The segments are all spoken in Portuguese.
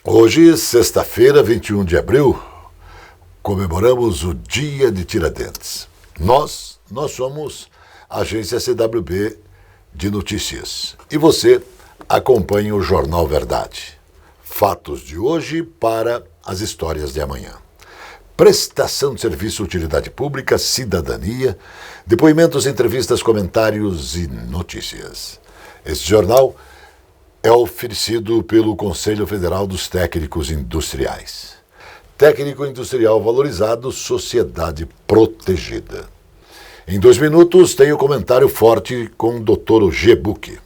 Hoje, sexta-feira, 21 de abril, comemoramos o Dia de Tiradentes. Nós somos a agência CWB de notícias. E você acompanha o Jornal Verdade. Fatos de hoje para as histórias de amanhã. Prestação de serviço, utilidade pública, cidadania, depoimentos, entrevistas, comentários e notícias. Este jornal é oferecido pelo Conselho Federal dos Técnicos Industriais. Técnico industrial valorizado, sociedade protegida. Em 2 minutos tem o comentário forte com o Dr. Gebuque.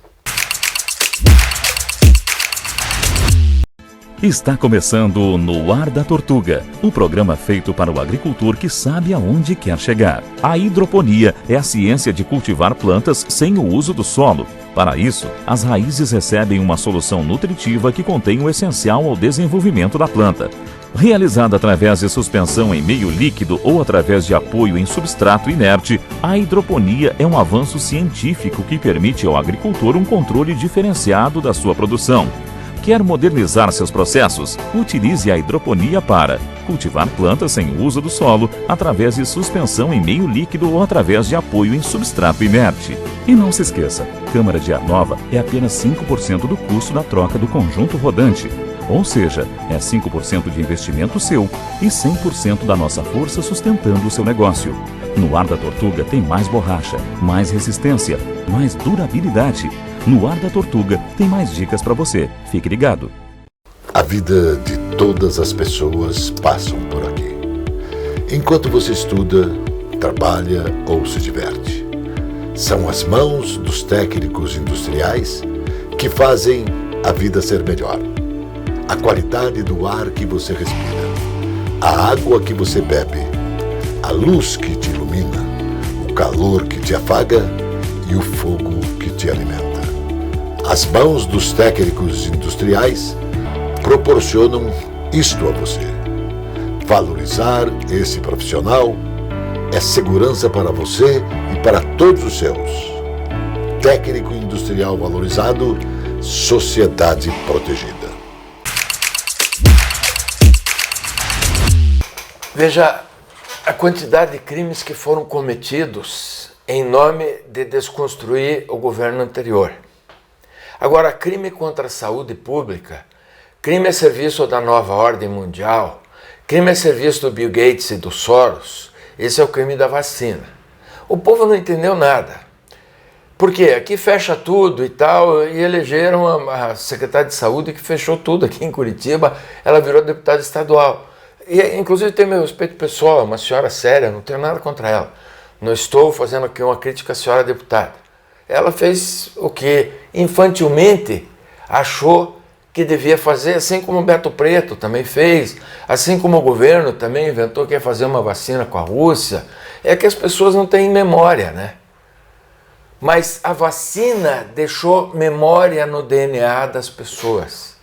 Está começando No Ar da Tortuga, o programa feito para o agricultor que sabe aonde quer chegar. A hidroponia é a ciência de cultivar plantas sem o uso do solo. Para isso, as raízes recebem uma solução nutritiva que contém o essencial ao desenvolvimento da planta. Realizada através de suspensão em meio líquido ou através de apoio em substrato inerte, a hidroponia é um avanço científico que permite ao agricultor um controle diferenciado da sua produção. Quer modernizar seus processos? Utilize a hidroponia para cultivar plantas sem uso do solo, através de suspensão em meio líquido ou através de apoio em substrato inerte. E não se esqueça, câmara de ar nova é apenas 5% do custo da troca do conjunto rodante. Ou seja, é 5% de investimento seu e 100% da nossa força sustentando o seu negócio. No Ar da Tortuga tem mais borracha, mais resistência, mais durabilidade. No Ar da Tortuga tem mais dicas para você. Fique ligado. A vida de todas as pessoas passam por aqui. Enquanto você estuda, trabalha ou se diverte. São as mãos dos técnicos industriais que fazem a vida ser melhor. A qualidade do ar que você respira, a água que você bebe, a luz que te ilumina, o calor que te afaga e o fogo que te alimenta. As mãos dos técnicos industriais proporcionam isto a você. Valorizar esse profissional é segurança para você e para todos os seus. Técnico industrial valorizado, sociedade protegida. Veja a quantidade de crimes que foram cometidos em nome de desconstruir o governo anterior. Agora, crime contra a saúde pública, crime a serviço da nova ordem mundial, crime a serviço do Bill Gates e do Soros, esse é o crime da vacina. O povo não entendeu nada. Por quê? Aqui fecha tudo e tal, e elegeram a secretária de saúde que fechou tudo aqui em Curitiba, ela virou deputada estadual. E, inclusive, tem meu respeito pessoal, é uma senhora séria, não tenho nada contra ela. Não estou fazendo aqui uma crítica à senhora deputada. Ela fez o que infantilmente achou que devia fazer, assim como o Beto Preto também fez, assim como o governo também inventou que ia fazer uma vacina com a Rússia. É que as pessoas não têm memória, né? Mas a vacina deixou memória no DNA das pessoas.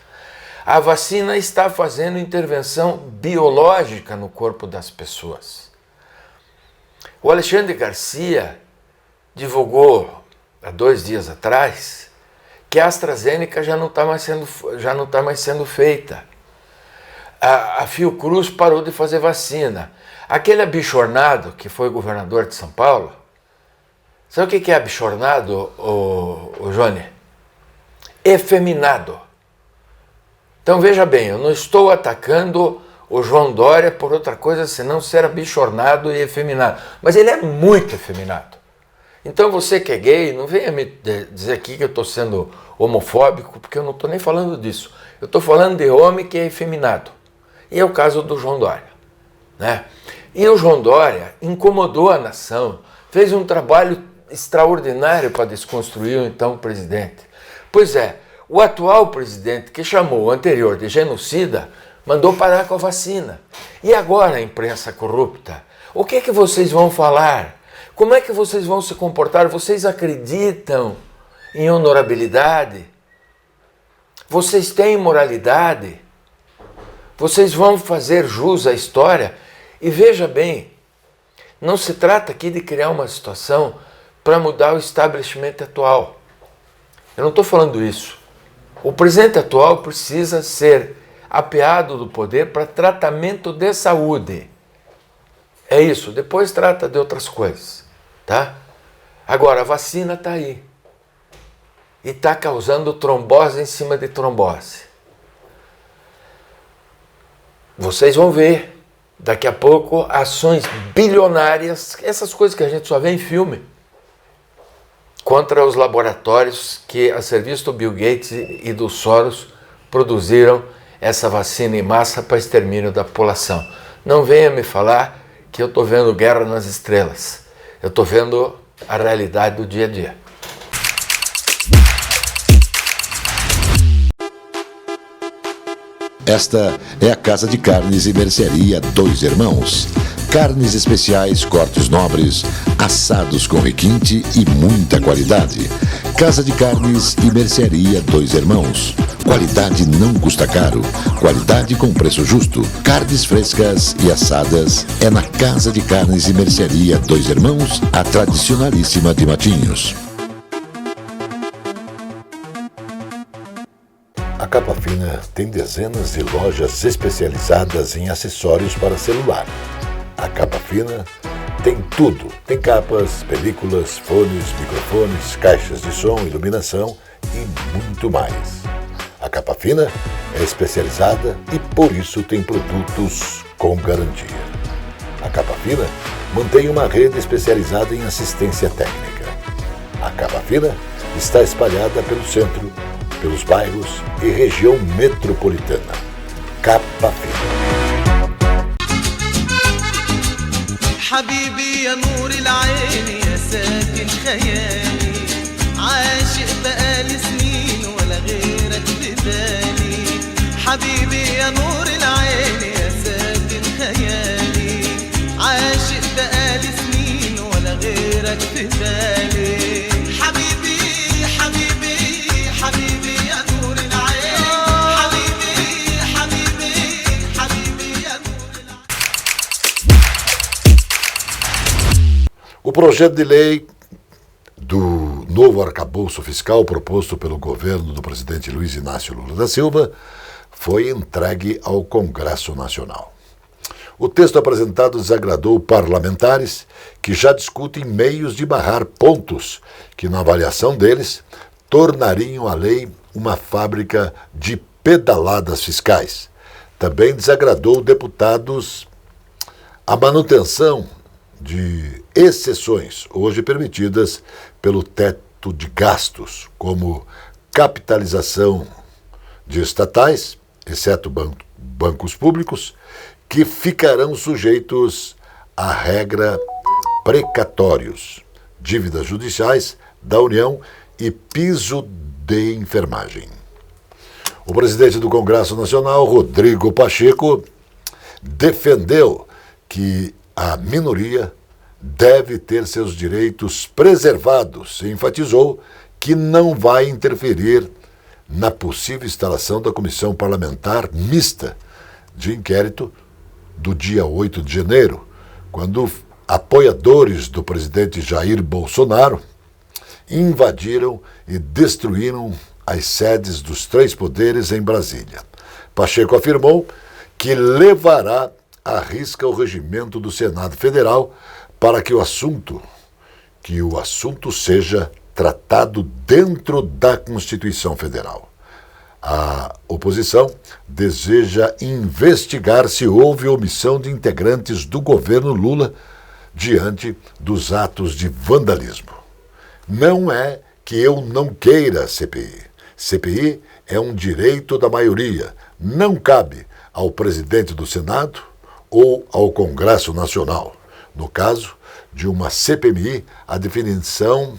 A vacina está fazendo intervenção biológica no corpo das pessoas. O Alexandre Garcia divulgou há 2 dias atrás que a AstraZeneca já não está mais sendo feita. A Fiocruz parou de fazer vacina. Aquele abichornado que foi governador de São Paulo, sabe o que é abichornado, o Johnny? Efeminado. Então veja bem, eu não estou atacando o João Dória por outra coisa senão ser abichornado e efeminado. Mas ele é muito efeminado. Então você que é gay, não venha me dizer aqui que eu estou sendo homofóbico, porque eu não estou nem falando disso. Eu estou falando de homem que é efeminado. E é o caso do João Dória, né? E o João Dória incomodou a nação, fez um trabalho extraordinário para desconstruir o então presidente. Pois é, o atual presidente, que chamou o anterior de genocida, mandou parar com a vacina. E agora a imprensa corrupta? O que é que vocês vão falar? Como é que vocês vão se comportar? Vocês acreditam em honorabilidade? Vocês têm moralidade? Vocês vão fazer jus à história? E veja bem, não se trata aqui de criar uma situação para mudar o establishment atual. Eu não estou falando isso. O presidente atual precisa ser apeado do poder para tratamento de saúde. É isso, depois trata de outras coisas, tá? Agora, a vacina está aí. E está causando trombose em cima de trombose. Vocês vão ver, daqui a pouco, ações bilionárias, essas coisas que a gente só vê em filme, contra os laboratórios que, a serviço do Bill Gates e do Soros, produziram essa vacina em massa para extermínio da população. Não venha me falar que eu estou vendo Guerra nas Estrelas. Eu estou vendo a realidade do dia a dia. Esta é a Casa de Carnes e Mercearia Dois Irmãos. Carnes especiais, cortes nobres, assados com requinte e muita qualidade. Casa de Carnes e Mercearia Dois Irmãos. Qualidade não custa caro. Qualidade com preço justo. Carnes frescas e assadas é na Casa de Carnes e Mercearia Dois Irmãos, a tradicionalíssima de Matinhos. A Capa Fina tem dezenas de lojas especializadas em acessórios para celular. A Capa Fina tem tudo. Tem capas, películas, fones, microfones, caixas de som, iluminação e muito mais. A Capa Fina é especializada e por isso tem produtos com garantia. A Capa Fina mantém uma rede especializada em assistência técnica. A Capa Fina está espalhada pelo centro, pelos bairros e região metropolitana. Capa Fina. حبيبي يا نور العين يا ساكن خيالي عاشق بقالي سنين ولا غيرك بدالي حبيبي يا نور العين يا ساكن خيالي عاشق بقالي سنين ولا غيرك بدالي حبيبي حبيبي حبيبي يا نور العين حبيبي حبيبي حبيبي يا نور العين. O projeto de lei do novo arcabouço fiscal proposto pelo governo do presidente Luiz Inácio Lula da Silva foi entregue ao Congresso Nacional. O texto apresentado desagradou parlamentares que já discutem meios de barrar pontos que, na avaliação deles, tornariam a lei uma fábrica de pedaladas fiscais. Também desagradou deputados a manutenção de exceções hoje permitidas pelo teto de gastos, como capitalização de estatais, exceto bancos públicos, que ficarão sujeitos à regra precatórios, dívidas judiciais da União e piso de enfermagem. O presidente do Congresso Nacional, Rodrigo Pacheco, defendeu que a minoria deve ter seus direitos preservados e enfatizou que não vai interferir na possível instalação da Comissão Parlamentar Mista de Inquérito do dia 8 de janeiro, quando apoiadores do presidente Jair Bolsonaro invadiram e destruíram as sedes dos três poderes em Brasília. Pacheco afirmou que levará à risca o regimento do Senado Federal para que o assunto seja tratado dentro da Constituição Federal. A oposição deseja investigar se houve omissão de integrantes do governo Lula diante dos atos de vandalismo. Não é que eu não queira CPI. CPI é um direito da maioria. Não cabe ao presidente do Senado ou ao Congresso Nacional. No caso de uma CPMI, a definição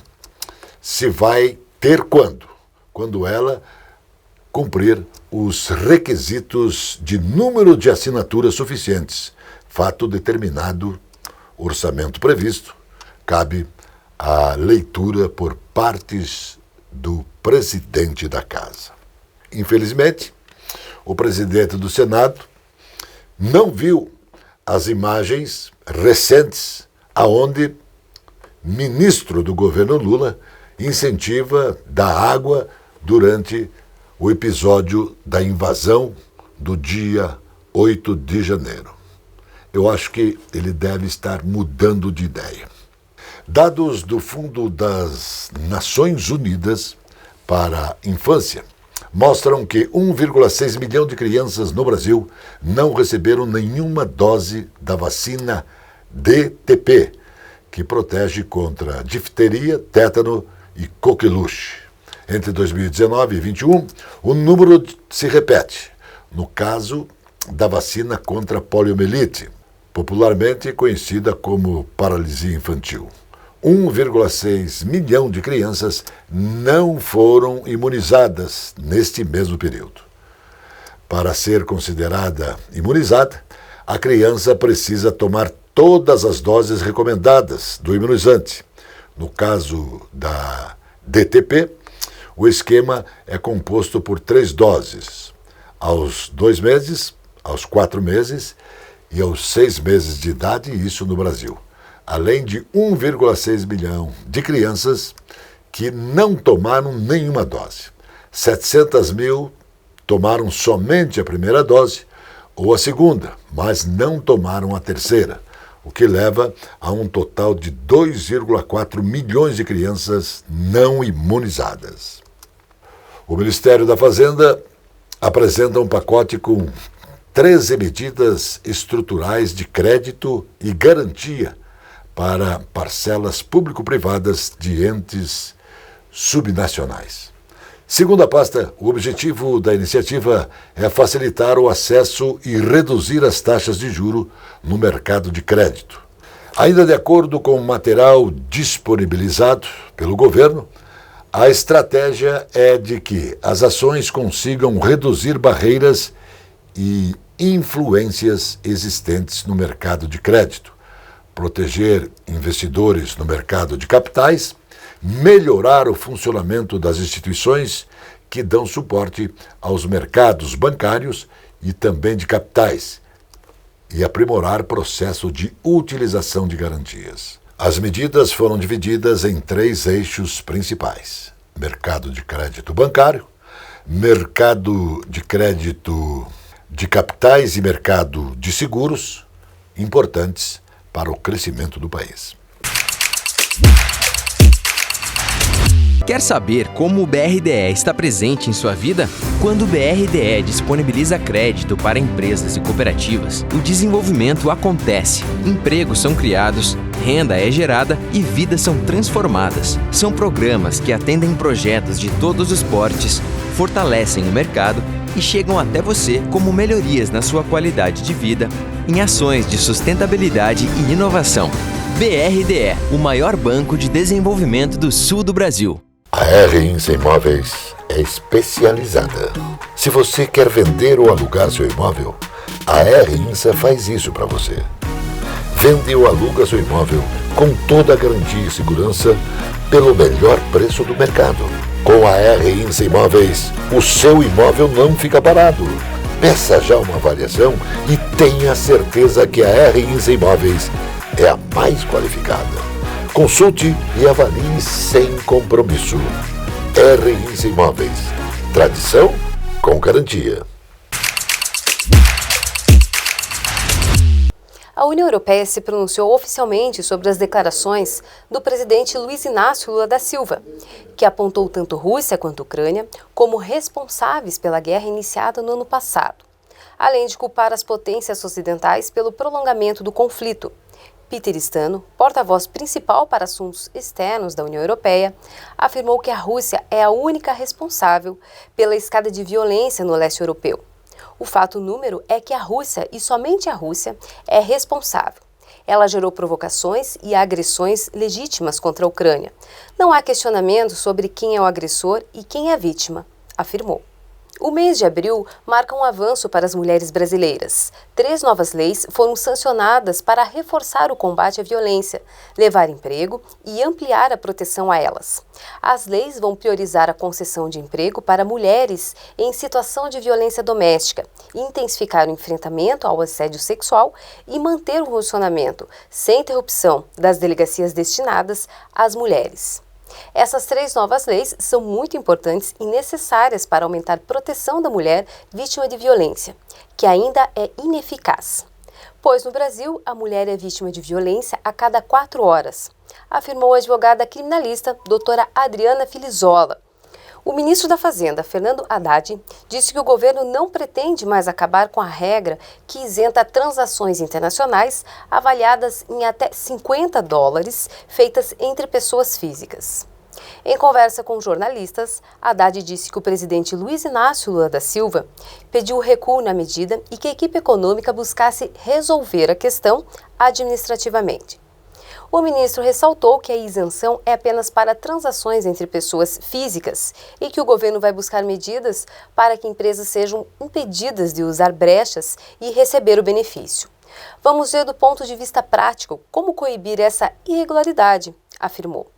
se vai ter quando? Quando ela cumprir os requisitos de número de assinaturas suficientes, fato determinado, orçamento previsto, cabe a leitura por partes do presidente da Casa. Infelizmente, o presidente do Senado não viu as imagens recentes aonde ministro do governo Lula incentiva da água durante o episódio da invasão do dia 8 de janeiro. Eu acho que ele deve estar mudando de ideia. Dados do Fundo das Nações Unidas para a Infância mostram que 1,6 milhão de crianças no Brasil não receberam nenhuma dose da vacina DTP, que protege contra difteria, tétano e coqueluche. Entre 2019 e 2021, o número se repete, no caso da vacina contra a poliomielite, popularmente conhecida como paralisia infantil. 1,6 milhão de crianças não foram imunizadas neste mesmo período. Para ser considerada imunizada, a criança precisa tomar todas as doses recomendadas do imunizante. No caso da DTP, o esquema é composto por 3 doses, aos 2 meses, aos 4 meses e aos 6 meses de idade, isso no Brasil. Além de 1,6 milhão de crianças que não tomaram nenhuma dose. 700 mil tomaram somente a primeira dose ou a segunda, mas não tomaram a terceira, o que leva a um total de 2,4 milhões de crianças não imunizadas. O Ministério da Fazenda apresenta um pacote com 13 medidas estruturais de crédito e garantia para parcelas público-privadas de entes subnacionais. Segundo a pasta, o objetivo da iniciativa é facilitar o acesso e reduzir as taxas de juro no mercado de crédito. Ainda de acordo com o material disponibilizado pelo governo, a estratégia é de que as ações consigam reduzir barreiras e influências existentes no mercado de crédito, proteger investidores no mercado de capitais, melhorar o funcionamento das instituições que dão suporte aos mercados bancários e também de capitais, e aprimorar o processo de utilização de garantias. As medidas foram divididas em 3 eixos principais: mercado de crédito bancário, mercado de crédito de capitais e mercado de seguros, importantes para o crescimento do país. Quer saber como o BRDE está presente em sua vida? Quando o BRDE disponibiliza crédito para empresas e cooperativas, o desenvolvimento acontece, empregos são criados, renda é gerada e vidas são transformadas. São programas que atendem projetos de todos os portes, fortalecem o mercado e chegam até você como melhorias na sua qualidade de vida, em ações de sustentabilidade e inovação. BRDE, o maior banco de desenvolvimento do sul do Brasil. A R-Insa Imóveis é especializada. Se você quer vender ou alugar seu imóvel, a R-Insa faz isso para você. Vende ou aluga seu imóvel com toda a garantia e segurança pelo melhor preço do mercado. Com a R-Insa Imóveis, o seu imóvel não fica parado. Peça já uma avaliação e tenha certeza que a R-Insa Imóveis é a mais qualificada. Consulte e avalie sem compromisso. R-Insa Imóveis. Tradição com garantia. A União Europeia se pronunciou oficialmente sobre as declarações do presidente Luiz Inácio Lula da Silva, que apontou tanto Rússia quanto Ucrânia como responsáveis pela guerra iniciada no ano passado, além de culpar as potências ocidentais pelo prolongamento do conflito. Peter Stano, porta-voz principal para assuntos externos da União Europeia, afirmou que a Rússia é a única responsável pela escada de violência no leste europeu. O fato número é que a Rússia, e somente a Rússia, é responsável. Ela gerou provocações e agressões legítimas contra a Ucrânia. Não há questionamento sobre quem é o agressor e quem é a vítima, afirmou. O mês de abril marca um avanço para as mulheres brasileiras. 3 novas leis foram sancionadas para reforçar o combate à violência, levar emprego e ampliar a proteção a elas. As leis vão priorizar a concessão de emprego para mulheres em situação de violência doméstica, intensificar o enfrentamento ao assédio sexual e manter o funcionamento, sem interrupção, das delegacias destinadas às mulheres. Essas 3 novas leis são muito importantes e necessárias para aumentar a proteção da mulher vítima de violência, que ainda é ineficaz. Pois no Brasil, a mulher é vítima de violência a cada 4 horas, afirmou a advogada criminalista doutora Adriana Filizola. O ministro da Fazenda, Fernando Haddad, disse que o governo não pretende mais acabar com a regra que isenta transações internacionais avaliadas em até $50 feitas entre pessoas físicas. Em conversa com jornalistas, Haddad disse que o presidente Luiz Inácio Lula da Silva pediu recuo na medida e que a equipe econômica buscasse resolver a questão administrativamente. O ministro ressaltou que a isenção é apenas para transações entre pessoas físicas e que o governo vai buscar medidas para que empresas sejam impedidas de usar brechas e receber o benefício. Vamos ver do ponto de vista prático como coibir essa irregularidade, afirmou.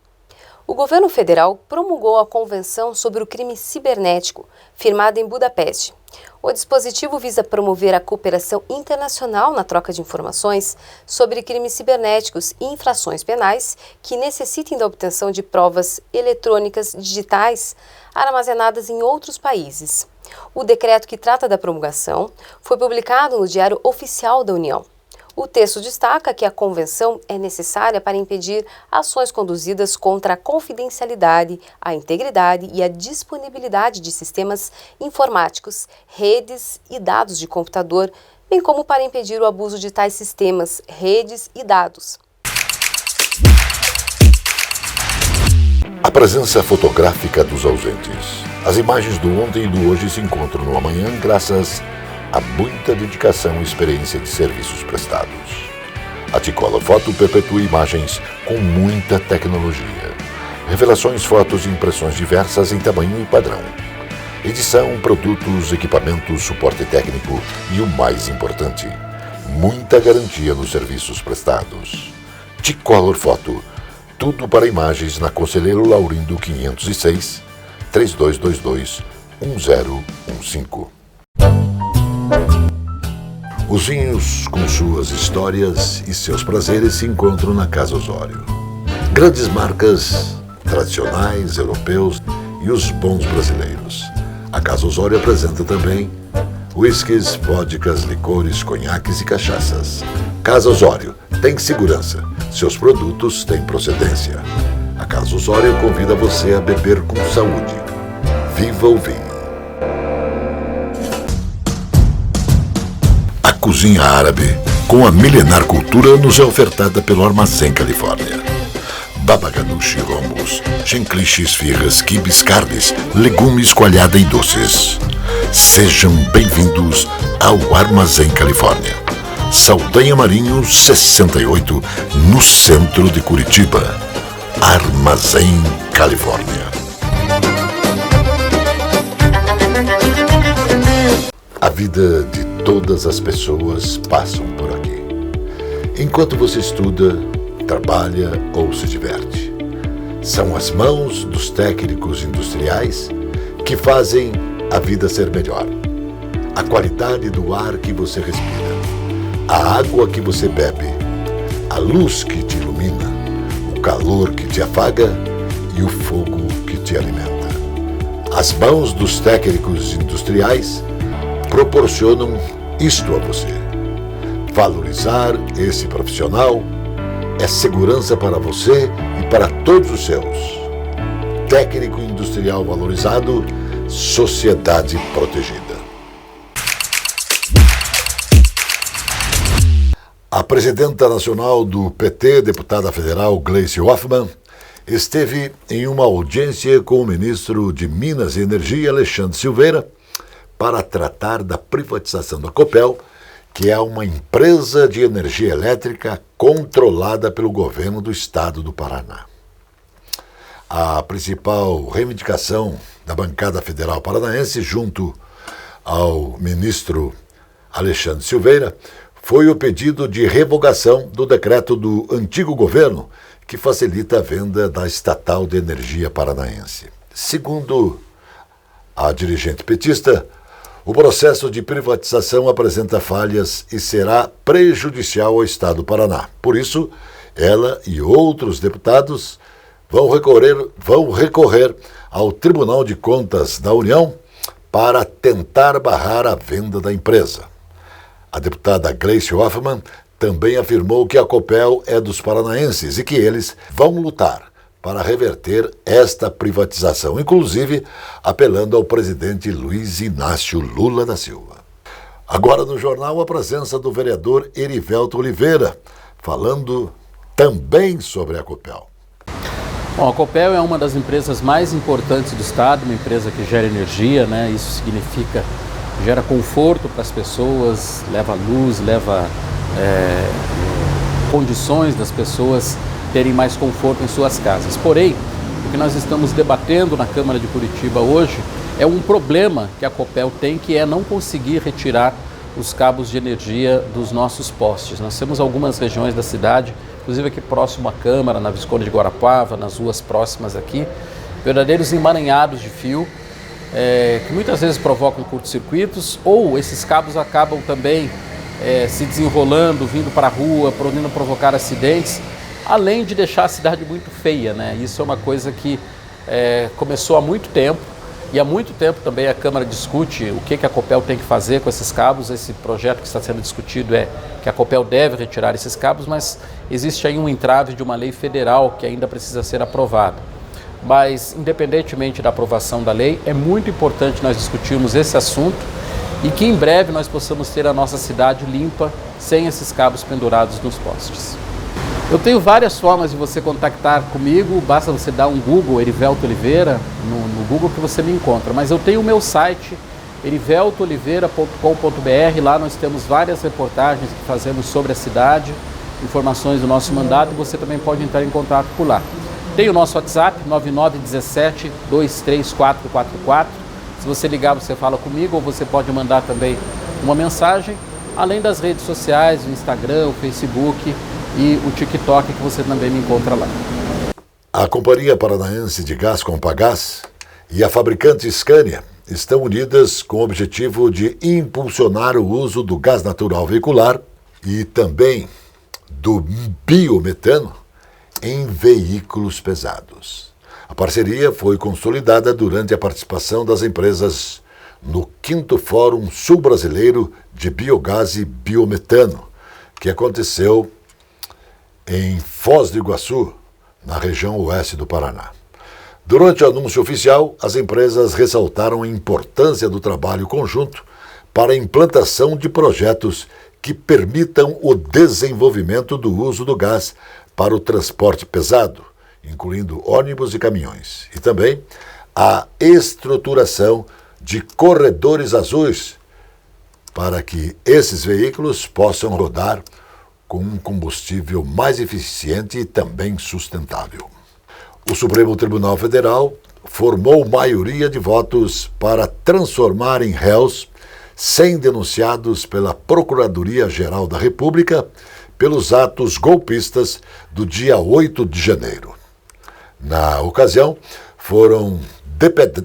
O governo federal promulgou a Convenção sobre o Crime Cibernético, firmada em Budapeste. O dispositivo visa promover a cooperação internacional na troca de informações sobre crimes cibernéticos e infrações penais que necessitem da obtenção de provas eletrônicas digitais armazenadas em outros países. O decreto que trata da promulgação foi publicado no Diário Oficial da União. O texto destaca que a convenção é necessária para impedir ações conduzidas contra a confidencialidade, a integridade e a disponibilidade de sistemas informáticos, redes e dados de computador, bem como para impedir o abuso de tais sistemas, redes e dados. A presença fotográfica dos ausentes. As imagens do ontem e do hoje se encontram no amanhã graças a muita dedicação e experiência de serviços prestados. A T-Color Foto perpetua imagens com muita tecnologia. Revelações, fotos e impressões diversas em tamanho e padrão. Edição, produtos, equipamentos, suporte técnico e o mais importante, muita garantia nos serviços prestados. T-Color Foto, tudo para imagens na Conselheiro Laurindo 506, 3222-1015. Os vinhos, com suas histórias e seus prazeres, se encontram na Casa Osório. Grandes marcas tradicionais, europeus e os bons brasileiros. A Casa Osório apresenta também uísques, vodkas, licores, conhaques e cachaças. Casa Osório tem segurança. Seus produtos têm procedência. A Casa Osório convida você a beber com saúde. Viva o vinho! A cozinha árabe, com a milenar cultura, nos é ofertada pelo Armazém Califórnia. Baba ganoush, hummus, chenklish, esfirras, quibes, carnes, legumes, coalhada e doces. Sejam bem-vindos ao Armazém Califórnia. Saldanha Marinho 68, no centro de Curitiba. Armazém Califórnia. A vida de todas as pessoas passam por aqui. Enquanto você estuda, trabalha ou se diverte. São as mãos dos técnicos industriais que fazem a vida ser melhor. A qualidade do ar que você respira, a água que você bebe, a luz que te ilumina, o calor que te afaga e o fogo que te alimenta. As mãos dos técnicos industriais proporcionam isto a você. Valorizar esse profissional é segurança para você e para todos os seus. Técnico industrial valorizado, sociedade protegida. A presidenta nacional do PT, deputada federal Gleice Hoffmann, esteve em uma audiência com o ministro de Minas e Energia, Alexandre Silveira, para tratar da privatização da Copel, que é uma empresa de energia elétrica controlada pelo governo do estado do Paraná. A principal reivindicação da bancada federal paranaense, junto ao ministro Alexandre Silveira, foi o pedido de revogação do decreto do antigo governo que facilita a venda da estatal de energia paranaense. Segundo a dirigente petista, o processo de privatização apresenta falhas e será prejudicial ao estado do Paraná. Por isso, ela e outros deputados vão recorrer ao Tribunal de Contas da União para tentar barrar a venda da empresa. A deputada Gleice Hoffmann também afirmou que a Copel é dos paranaenses e que eles vão lutar para reverter esta privatização, inclusive apelando ao presidente Luiz Inácio Lula da Silva. Agora no jornal, a presença do vereador Erivelto Oliveira, falando também sobre a Copel. Bom, a Copel é uma das empresas mais importantes do estado, uma empresa que gera energia, né? Isso significa que gera conforto para as pessoas, leva luz, leva condições das pessoas terem mais conforto em suas casas. Porém, o que nós estamos debatendo na Câmara de Curitiba hoje é um problema que a Copel tem, que é não conseguir retirar os cabos de energia dos nossos postes. Nós temos algumas regiões da cidade, inclusive aqui próximo à Câmara, na Visconde de Guarapuava, nas ruas próximas aqui, verdadeiros emaranhados de fio, que muitas vezes provocam curtos-circuitos, ou esses cabos acabam também se desenrolando, vindo para a rua, podendo provocar acidentes, além de deixar a cidade muito feia, né? Isso é uma coisa que começou há muito tempo, e há muito tempo também a Câmara discute o que a Copel tem que fazer com esses cabos. Esse projeto que está sendo discutido é que a Copel deve retirar esses cabos, mas existe aí um entrave de uma lei federal que ainda precisa ser aprovada. Mas, independentemente da aprovação da lei, é muito importante nós discutirmos esse assunto e que em breve nós possamos ter a nossa cidade limpa, sem esses cabos pendurados nos postes. Eu tenho várias formas de você contactar comigo, basta você dar um Google, Erivelto Oliveira, no Google que você me encontra. Mas eu tenho o meu site, eriveltooliveira.com.br, lá nós temos várias reportagens que fazemos sobre a cidade, informações do nosso mandato, e você também pode entrar em contato por lá. Tem o nosso WhatsApp, 9917-23444. Se você ligar, você fala comigo, ou você pode mandar também uma mensagem, além das redes sociais, o Instagram, o Facebook e o TikTok, que você também me encontra lá. A Companhia Paranaense de Gás Compagás e a fabricante Scania estão unidas com o objetivo de impulsionar o uso do gás natural veicular e também do biometano em veículos pesados. A parceria foi consolidada durante a participação das empresas no 5º Fórum Sul-Brasileiro de Biogás e Biometano, que aconteceu em Foz do Iguaçu, na região oeste do Paraná. Durante o anúncio oficial, as empresas ressaltaram a importância do trabalho conjunto para a implantação de projetos que permitam o desenvolvimento do uso do gás para o transporte pesado, incluindo ônibus e caminhões, e também a estruturação de corredores azuis para que esses veículos possam rodar com um combustível mais eficiente e também sustentável. O Supremo Tribunal Federal formou maioria de votos para transformar em réus 100 denunciados pela Procuradoria-Geral da República pelos atos golpistas do dia 8 de janeiro. Na ocasião, foram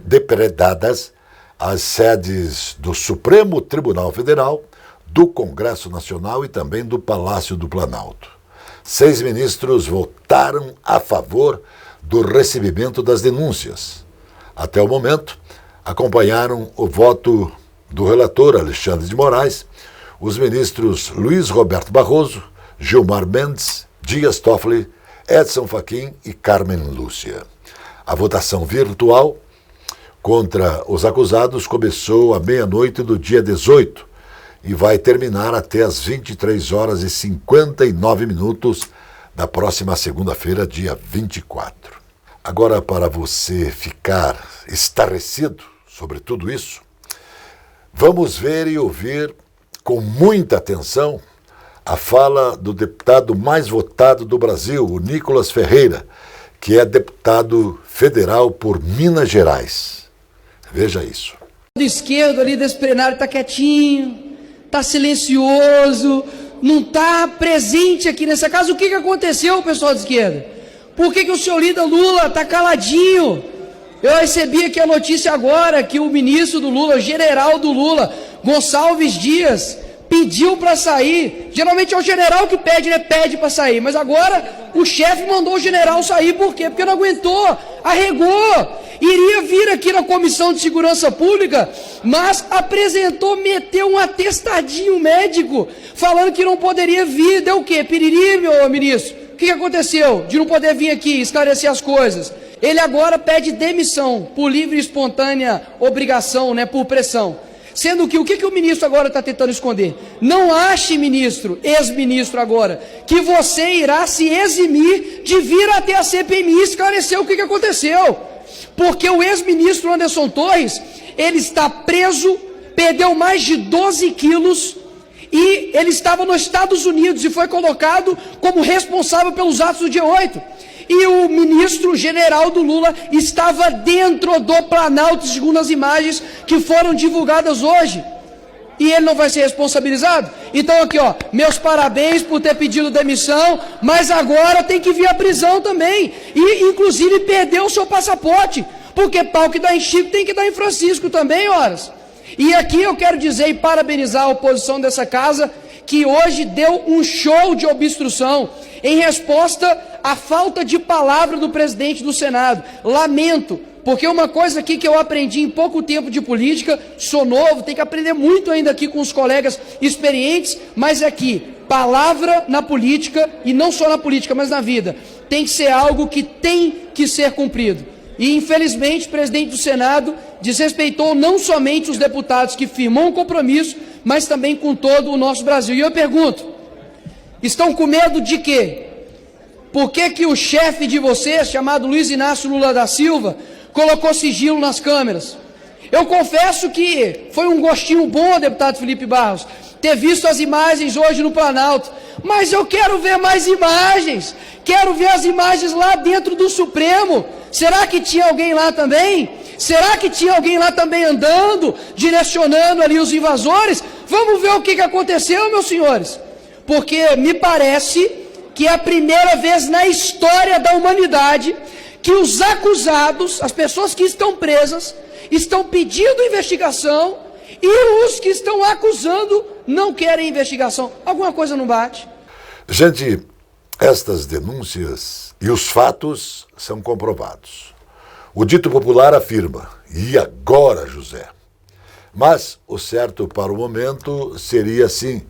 depredadas as sedes do Supremo Tribunal Federal, do Congresso Nacional e também do Palácio do Planalto. 6 ministros votaram a favor do recebimento das denúncias. Até o momento, acompanharam o voto do relator Alexandre de Moraes, os ministros Luiz Roberto Barroso, Gilmar Mendes, Dias Toffoli, Edson Fachin e Carmen Lúcia. A votação virtual contra os acusados começou à meia-noite do dia 18 e vai terminar até às 23h59 da próxima segunda-feira, dia 24. Agora, para você ficar estarrecido sobre tudo isso, vamos ver e ouvir com muita atenção a fala do deputado mais votado do Brasil, o Nicolas Ferreira, que é deputado federal por Minas Gerais. Veja isso. Do esquerdo ali desse plenário está quietinho, está silencioso, não está presente aqui nessa casa. O que aconteceu, pessoal de esquerda? Por que o senhor líder Lula está caladinho? Eu recebi aqui a notícia agora que o ministro do Lula, o general do Lula, Gonçalves Dias, pediu para sair. Geralmente é o general que pede, né? Pede para sair. Mas agora o chefe mandou o general sair. Por quê? Porque não aguentou, arregou. Iria vir aqui na Comissão de Segurança Pública, mas apresentou, meteu um atestadinho médico, falando que não poderia vir. Deu o quê? Piriri, meu ministro? O que aconteceu de não poder vir aqui esclarecer as coisas? Ele agora pede demissão por livre e espontânea obrigação, né? Por pressão. Sendo que o que o ministro agora está tentando esconder? Não ache, ministro, ex-ministro agora, que você irá se eximir de vir até a CPMI esclarecer o que aconteceu. Porque o ex-ministro Anderson Torres, ele está preso, perdeu mais de 12 quilos e ele estava nos Estados Unidos e foi colocado como responsável pelos atos do dia 8. E o ministro general do Lula estava dentro do Planalto, segundo as imagens que foram divulgadas hoje. E ele não vai ser responsabilizado? Então aqui, ó, meus parabéns por ter pedido demissão, mas agora tem que vir à prisão também. E inclusive perdeu o seu passaporte, porque pau que dá em Chico tem que dar em Francisco também, horas. E aqui eu quero dizer e parabenizar a oposição dessa casa, que hoje deu um show de obstrução em resposta à falta de palavra do presidente do Senado. Lamento, porque uma coisa aqui que eu aprendi em pouco tempo de política, sou novo, tenho que aprender muito ainda aqui com os colegas experientes, mas é que palavra na política, e não só na política, mas na vida, tem que ser algo que tem que ser cumprido. E infelizmente o presidente do Senado desrespeitou não somente os deputados que firmam um compromisso, mas também com todo o nosso Brasil. E eu pergunto, estão com medo de quê? Por que o chefe de vocês, chamado Luiz Inácio Lula da Silva, colocou sigilo nas câmeras? Eu confesso que foi um gostinho bom, deputado Felipe Barros, ter visto as imagens hoje no Planalto, mas eu quero ver mais imagens, quero ver as imagens lá dentro do Supremo. Será que tinha alguém lá também? Será que tinha alguém lá também andando, direcionando ali os invasores? Vamos ver o que aconteceu, meus senhores, porque me parece que é a primeira vez na história da humanidade que os acusados, as pessoas que estão presas, estão pedindo investigação e os que estão acusando não querem investigação. Alguma coisa não bate. Gente, estas denúncias e os fatos são comprovados. O dito popular afirma, e agora, José? Mas o certo para o momento seria assim,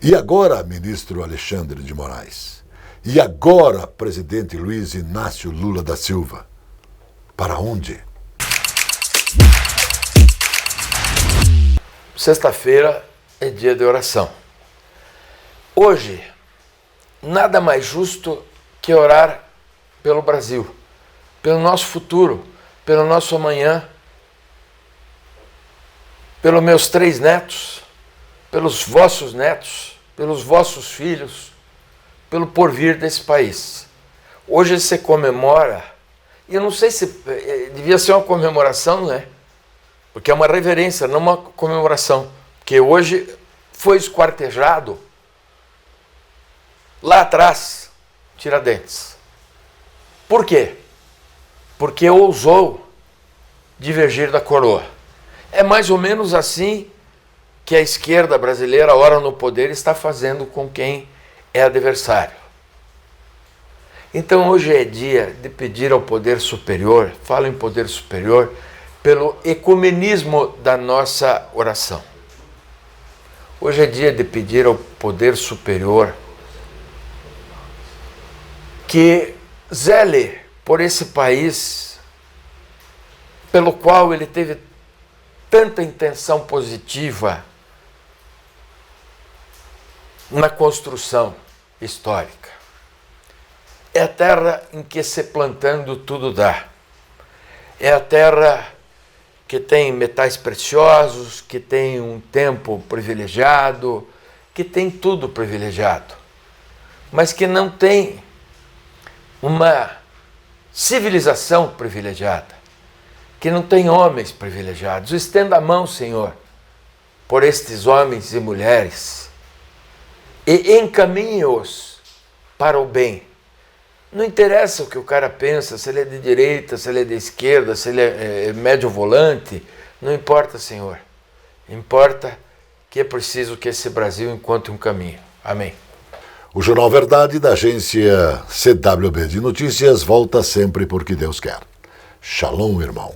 e agora, ministro Alexandre de Moraes? E agora, presidente Luiz Inácio Lula da Silva? Para onde? Sexta-feira é dia de oração. Hoje, nada mais justo que orar pelo Brasil, pelo nosso futuro, pelo nosso amanhã, pelos meus 3 netos, pelos vossos netos, pelos vossos filhos, pelo porvir desse país. Hoje se comemora, e eu não sei se devia ser uma comemoração, não é? Porque é uma reverência, não uma comemoração. Porque hoje foi esquartejado lá atrás, Tiradentes. Por quê? Porque ousou divergir da coroa. É mais ou menos assim que a esquerda brasileira, ora no poder, está fazendo com quem é adversário. Então hoje é dia de pedir ao poder superior, falo em poder superior, pelo ecumenismo da nossa oração. Hoje é dia de pedir ao poder superior que zele por esse país pelo qual ele teve tanta intenção positiva na construção histórica. É a terra em que se plantando tudo dá. É a terra que tem metais preciosos, que tem um tempo privilegiado, que tem tudo privilegiado, mas que não tem uma civilização privilegiada, que não tem homens privilegiados. Estenda a mão, Senhor, por estes homens e mulheres e encaminhe-os para o bem. Não interessa o que o cara pensa, se ele é de direita, se ele é de esquerda, se ele é médio volante, não importa, Senhor. Importa que é preciso que esse Brasil encontre um caminho. Amém. O Jornal Verdade, da agência CWB de Notícias, volta sempre porque Deus quer. Shalom, irmão.